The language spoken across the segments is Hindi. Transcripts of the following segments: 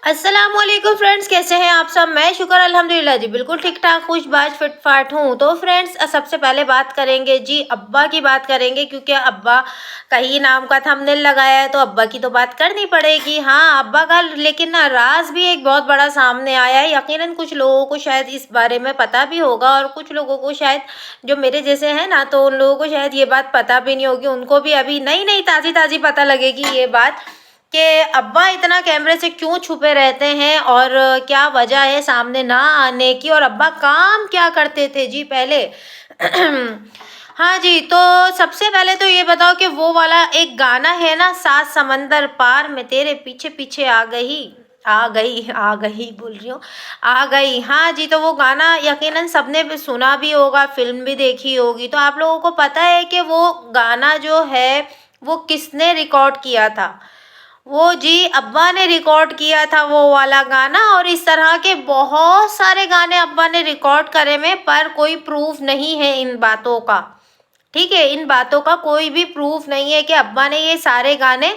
अस्सलामुअलैकुम फ्रेंड्स, कैसे हैं आप सब। मैं शुक्र अल्हम्दुलिल्लाह जी बिल्कुल ठीक ठाक खुशबाश फिटफाट हूँ। तो फ्रेंड्स, सबसे पहले बात करेंगे जी अब्बा की बात करेंगे, क्योंकि अब्बा का ही नाम का थंबनेल लगाया है तो अब्बा की तो बात करनी पड़ेगी। हाँ, अब्बा का लेकिन ना राज भी एक बहुत बड़ा सामने आया है। यकीनन कुछ लोगों को शायद इस बारे में पता भी होगा और कुछ लोगों को शायद जो मेरे जैसे हैं ना, तो उन लोगों को शायद ये बात पता भी नहीं होगी। उनको भी अभी नई नई ताज़ी ताज़ी पता लगेगी ये बात कि अब्बा इतना कैमरे से क्यों छुपे रहते हैं और क्या वजह है सामने ना आने की, और अब्बा काम क्या करते थे जी पहले। हाँ जी, तो सबसे पहले तो ये बताओ कि वो वाला एक गाना है ना, सात समंदर पार में तेरे पीछे पीछे आ गई बोल रही हूँ, आ गई। हाँ जी, तो वो गाना यकीनन सबने भी सुना भी होगा, फिल्म भी देखी होगी। तो आप लोगों को पता है कि वो गाना जो है वो किसने रिकॉर्ड किया था। वो जी अब्बा ने रिकॉर्ड किया था वो वाला गाना, और इस तरह के बहुत सारे गाने अब्बा ने रिकॉर्ड करे में, पर कोई प्रूफ नहीं है इन बातों का। ठीक है, इन बातों का कोई भी प्रूफ नहीं है कि अब्बा ने ये सारे गाने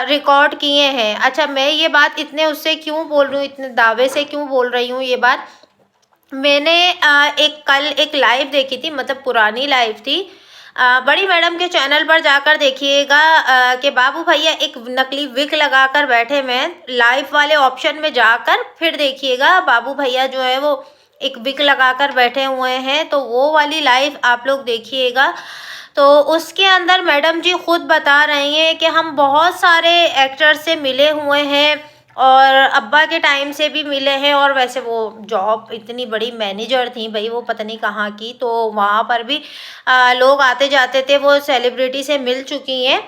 रिकॉर्ड किए हैं। अच्छा, मैं ये बात इतने उससे क्यों बोल रही हूँ, इतने दावे से क्यों बोल रही हूँ ये बात। मैंने एक कल एक लाइव देखी थी, मतलब पुरानी लाइव थी। बड़ी मैडम के चैनल पर जाकर देखिएगा कि बाबू भैया एक नकली विग लगाकर बैठे हुए हैं। लाइव वाले ऑप्शन में जाकर फिर देखिएगा, बाबू भैया जो है वो एक विग लगाकर बैठे हुए हैं, तो वो वाली लाइव आप लोग देखिएगा। तो उसके अंदर मैडम जी खुद बता रही हैं कि हम बहुत सारे एक्टर से मिले हुए हैं और अब्बा के टाइम से भी मिले हैं, और वैसे वो जॉब इतनी बड़ी मैनेजर थी भाई, वो पता नहीं कहाँ की, तो वहाँ पर भी लोग आते जाते थे, वो सेलिब्रिटी से मिल चुकी हैं।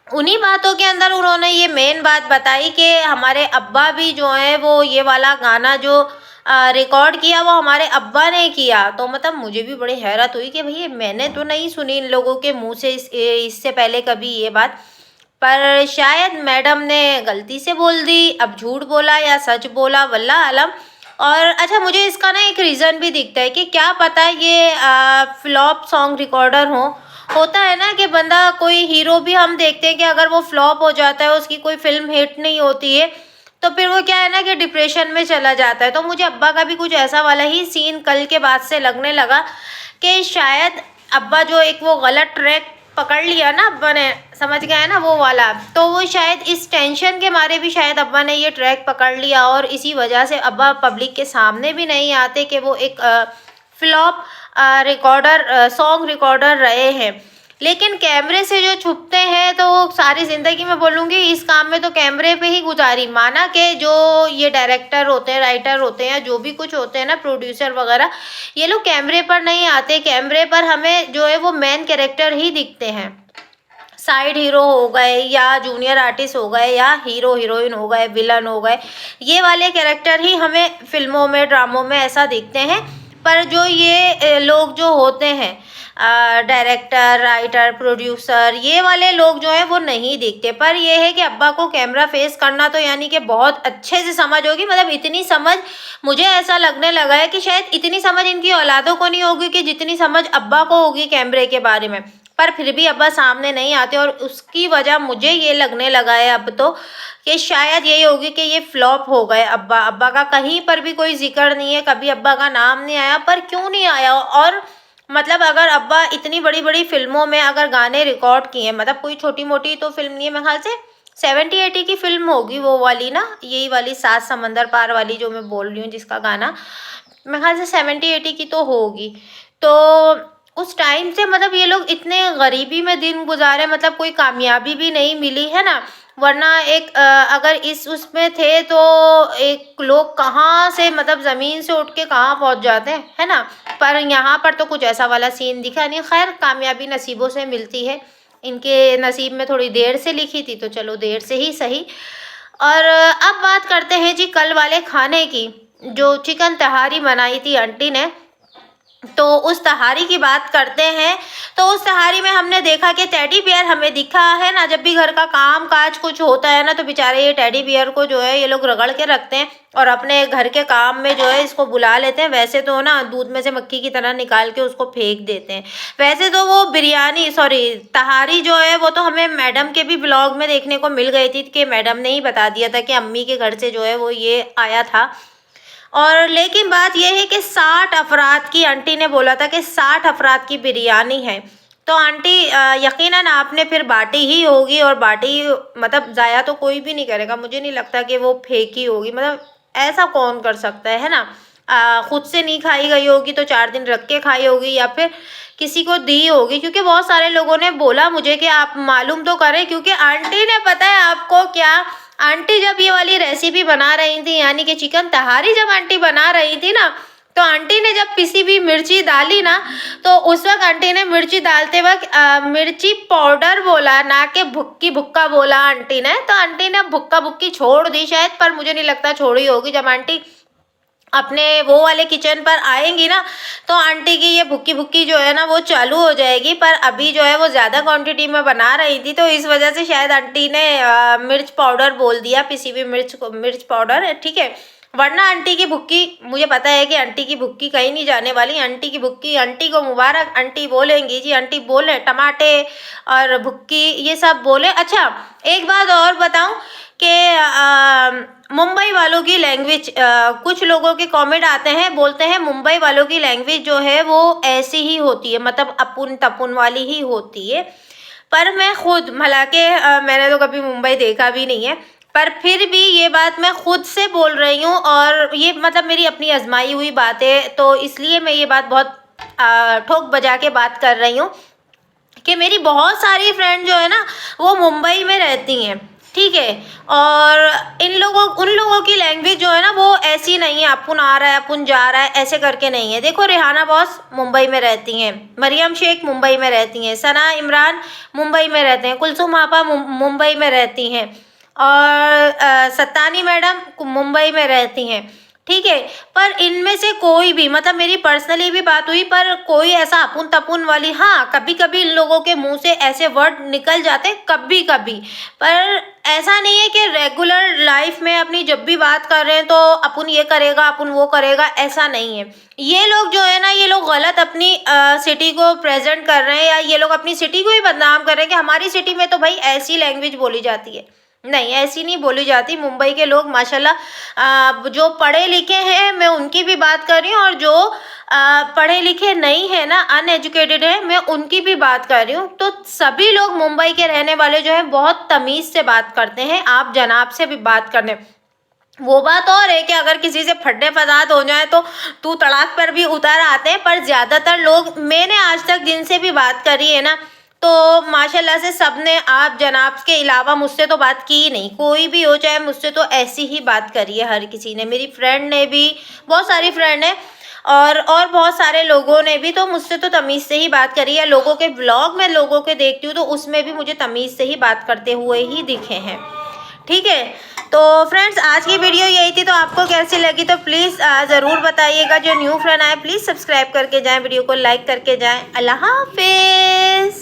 उन्हीं बातों के अंदर उन्होंने ये मेन बात बताई कि हमारे अब्बा भी जो है वो ये वाला गाना जो रिकॉर्ड किया वो हमारे अब्बा ने किया। तो मतलब मुझे भी बड़ी हैरत हुई कि भई मैंने तो नहीं सुनी इन लोगों के मुंह से इससे पहले कभी ये बात, पर शायद मैडम ने गलती से बोल दी, अब झूठ बोला या सच बोला वल्लाह आलम। और अच्छा, मुझे इसका ना एक रीज़न भी दिखता है कि क्या पता ये फ्लॉप सॉन्ग रिकॉर्डर होता है ना, कि बंदा कोई हीरो भी हम देखते हैं कि अगर वो फ्लॉप हो जाता है, उसकी कोई फिल्म हिट नहीं होती है, तो फिर वो क्या है ना कि डिप्रेशन में चला जाता है। तो मुझे अब्बा का भी कुछ ऐसा वाला ही सीन कल के बाद से लगने लगा कि शायद अब्बा जो एक वो गलत ट्रैक पकड़ लिया ना अब्बा ने, समझ गए ना वो वाला, तो वो शायद इस टेंशन के मारे भी शायद अब्बा ने ये ट्रैक पकड़ लिया, और इसी वजह से अब्बा पब्लिक के सामने भी नहीं आते कि वो एक फ्लॉप रिकॉर्डर सॉन्ग रिकॉर्डर रहे हैं। लेकिन कैमरे से जो छुपते हैं तो सारी ज़िंदगी में बोलूँगी इस काम में तो कैमरे पे ही गुजारी। माना कि जो ये डायरेक्टर होते हैं, राइटर होते हैं, जो भी कुछ होते हैं ना, प्रोड्यूसर वगैरह, ये लोग कैमरे पर नहीं आते। कैमरे पर हमें जो है वो मेन कैरेक्टर ही दिखते हैं। साइड हीरो हो गए या जूनियर आर्टिस्ट हो गए या हीरो हीरोइन हो गए, विलन हो गए, ये वाले कैरेक्टर ही हमें फिल्मों में ड्रामों में ऐसा दिखते हैं। पर जो ये लोग जो होते हैं डायरेक्टर, राइटर, प्रोड्यूसर, ये वाले लोग जो हैं वो नहीं दिखते। पर ये है कि अब्बा को कैमरा फेस करना तो यानी कि बहुत अच्छे से समझ होगी। मतलब इतनी समझ मुझे ऐसा लगने लगा है कि शायद इतनी समझ इनकी औलादों को नहीं होगी कि जितनी समझ अब्बा को होगी कैमरे के बारे में। पर फिर भी अब्बा सामने नहीं आते, और उसकी वजह मुझे ये लगने लगा है अब तो कि शायद यही होगी कि ये फ्लॉप हो गए अब्बा। अब्बा का कहीं पर भी कोई जिक्र नहीं है, कभी अब्बा का नाम नहीं आया। पर क्यों नहीं आया, और मतलब अगर अब्बा इतनी बड़ी बड़ी फिल्मों में अगर गाने रिकॉर्ड किए, मतलब कोई छोटी मोटी तो फिल्म नहीं है, मेरे ख्याल से 70-80 की फिल्म होगी वो वाली ना, यही वाली सात समंदर पार वाली जो मैं बोल रही हूँ, जिसका गाना मेरे ख्याल से 70-80 की तो होगी। तो उस टाइम से मतलब ये लोग इतने गरीबी में दिन गुजारे, मतलब कोई कामयाबी भी नहीं मिली है ना। वरना एक अगर इस उसमें थे तो एक लोग कहाँ से, मतलब ज़मीन से उठ के कहाँ पहुँच जाते हैं, है ना। पर यहाँ पर तो कुछ ऐसा वाला सीन दिखा नहीं। खैर, कामयाबी नसीबों से मिलती है, इनके नसीब में थोड़ी देर से लिखी थी, तो चलो देर से ही सही। और अब बात करते हैं जी कल वाले खाने की, जो चिकन तहारी बनाई थी आंटी ने। तो उस तहारी की बात करते हैं। तो उस तहारी में हमने देखा कि टेडी बियर हमें दिखा है ना, जब भी घर का काम काज कुछ होता है ना तो बेचारे ये टेडी बियर को जो है ये लोग रगड़ के रखते हैं और अपने घर के काम में जो है इसको बुला लेते हैं। वैसे तो ना दूध में से मक्खी की तरह निकाल के उसको फेंक देते हैं। वैसे तो वो बिरयानी तहारी जो है वो तो हमें मैडम के भी ब्लॉग में देखने को मिल गई थी कि मैडम ने ही बता दिया था कि अम्मी के घर से जो है वो ये आया था। और लेकिन बात यह है कि 60 अफराद की, आंटी ने बोला था कि 60 अफराद की बिरयानी है। तो आंटी यकीनन आपने फिर बाटी ही होगी, और बाटी मतलब ज़ाया तो कोई भी नहीं करेगा, मुझे नहीं लगता कि वो फेंकी होगी। मतलब ऐसा कौन कर सकता है ना। खुद से नहीं खाई गई होगी तो 4 दिन रख के खाई होगी या फिर किसी को दी होगी, क्योंकि बहुत सारे लोगों ने बोला मुझे कि आप मालूम तो करें, क्योंकि आंटी ने, पता है आपको क्या, आंटी जब ये वाली रेसिपी बना रही थी यानी कि चिकन तहारी जब आंटी बना रही थी ना, तो आंटी ने जब पिसी हुई मिर्ची डाली ना, तो उस वक्त आंटी ने मिर्ची डालते वक्त मिर्ची पाउडर बोला, ना कि भुक्की भुक्का बोला आंटी ने। तो आंटी ने भुक्का भुक्की छोड़ दी शायद, पर मुझे नहीं लगता छोड़ी होगी। जब आंटी अपने वो वाले किचन पर आएंगी ना तो आंटी की ये भुक्की भुक्की जो है ना वो चालू हो जाएगी। पर अभी जो है वो ज़्यादा क्वांटिटी में बना रही थी, तो इस वजह से शायद आंटी ने मिर्च पाउडर बोल दिया, पिसी हुई मिर्च पाउडर, ठीक है। वरना आंटी की भुक्की, मुझे पता है कि आंटी की भुक्की कहीं नहीं जाने वाली। आंटी की भुक्की, आंटी को मुबारक, आंटी बोलेंगी जी, आंटी बोले टमाटे और भुक्की ये सब बोले। अच्छा एक बात और बताऊं कि मुंबई वालों की लैंग्वेज, कुछ लोगों के कमेंट आते हैं, बोलते हैं मुंबई वालों की लैंग्वेज जो है वो ऐसी ही होती है, मतलब अपुन तपुन वाली ही होती है। पर मैं खुद, हालांकि मैंने तो कभी मुंबई देखा भी नहीं है, पर फिर भी ये बात मैं खुद से बोल रही हूँ, और ये मतलब मेरी अपनी आजमाई हुई बात है, तो इसलिए मैं ये बात बहुत ठोक बजा के बात कर रही हूँ कि मेरी बहुत सारी फ्रेंड जो है ना वो मुंबई में रहती हैं, ठीक है। और उन लोगों की लैंग्वेज जो है ना वो ऐसी नहीं है, अपुन आ रहा है अपुन जा रहा है ऐसे करके नहीं है। देखो रेहाना बॉस मुंबई में रहती हैं, मरियम शेख मुंबई में रहती हैं, सना इमरान मुंबई में रहते हैं, कुलसुम आपा मुंबई में रहती हैं, और सत्तानी मैडम मुंबई में रहती हैं, ठीक है। पर इनमें से कोई भी, मतलब मेरी पर्सनली भी बात हुई, पर कोई ऐसा अपुन तपुन वाली, हाँ कभी कभी इन लोगों के मुंह से ऐसे वर्ड निकल जाते कभी कभी, पर ऐसा नहीं है कि रेगुलर लाइफ में अपनी जब भी बात कर रहे हैं तो अपुन ये करेगा अपुन वो करेगा, ऐसा नहीं है। ये लोग जो है ना, ये लोग गलत अपनी सिटी को प्रेजेंट कर रहे हैं, या ये लोग अपनी सिटी को ही बदनाम कर रहे हैं कि हमारी सिटी में तो भाई ऐसी लैंग्वेज बोली जाती है। नहीं, ऐसी नहीं बोली जाती। मुंबई के लोग माशाल्लाह जो पढ़े लिखे हैं, मैं उनकी भी बात कर रही हूँ, और जो पढ़े लिखे नहीं है ना, अनएजुकेटेड है, मैं उनकी भी बात कर रही हूँ। तो सभी लोग मुंबई के रहने वाले जो है बहुत तमीज़ से बात करते हैं, आप जनाब से भी बात करने। वो बात और है कि अगर किसी से फड्डे फसाद हो जाए तो तू तड़ाक पर भी उतर आते हैं, पर ज़्यादातर लोग, मैंने आज तक जिनसे भी बात करी है ना, तो माशाल्लाह से सब ने आप जनाब के अलावा मुझसे तो बात की ही नहीं। कोई भी हो चाहे मुझसे तो ऐसी ही बात करी है हर किसी ने, मेरी फ्रेंड ने भी, बहुत सारी फ्रेंड है, और बहुत सारे लोगों ने भी, तो मुझसे तो तमीज़ से ही बात करी है। लोगों के ब्लॉग में लोगों के देखती हूँ तो उसमें भी मुझे तमीज़ से ही बात करते हुए ही दिखे हैं, ठीक है। तो फ्रेंड्स आज की वीडियो यही थी, तो आपको कैसी लगी तो प्लीज़ ज़रूर बताइएगा। जो न्यू फ्रेंड आए प्लीज़ सब्सक्राइब करके जाएं, वीडियो को लाइक करके जाएं। अल्लाह हाफिज़।